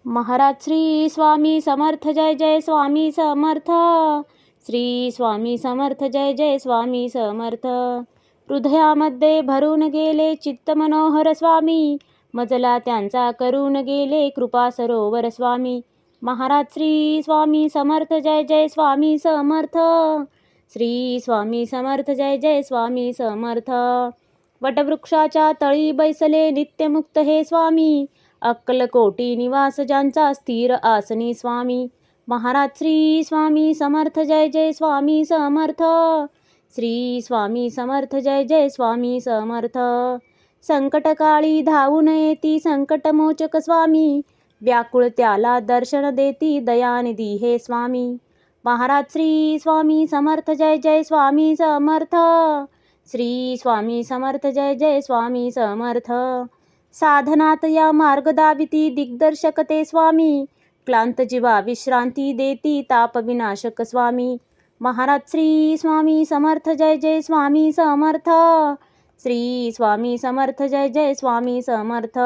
महाराज श्री स्वामी समर्थ, जय जय स्वामी समर्थ. श्री स्वामी समर्थ, जय जय स्वामी समर्थ. हृदयामध्ये भरून गेले चित्त मनोहर स्वामी, मजला त्यांचा करून गेले कृपा सरोवर स्वामी. महाराज श्री स्वामी समर्थ, जय जय स्वामी समर्थ. श्री स्वामी समर्थ, जय जय स्वामी समर्थ. वटवृक्षाच्या तळी बैसले नित्यमुक्त हे स्वामी, अक्कलकोटी निवास ज्यांचा स्थिर आसनी स्वामी. महाराज श्री स्वामी समर्थ, जय जय स्वामी समर्थ. श्री स्वामी समर्थ, जय जय स्वामी समर्थ. संकटकाळी धावून येती संकटमोचक स्वामी, व्याकुळ त्याला दर्शन देती दयानिधी हे स्वामी. महाराज श्री स्वामी समर्थ, जय जय स्वामी समर्थ. श्री स्वामी समर्थ, जय जय स्वामी समर्थ. साधनात या मार्ग दाविती दिग्दर्शक ते स्वामी, क्लांत जीवा विश्रांती देती ताप विनाशक स्वामी. महाराज श्री स्वामी समर्थ, जय जय स्वामी समर्थ. श्री स्वामी समर्थ, जय जय स्वामी समर्थ.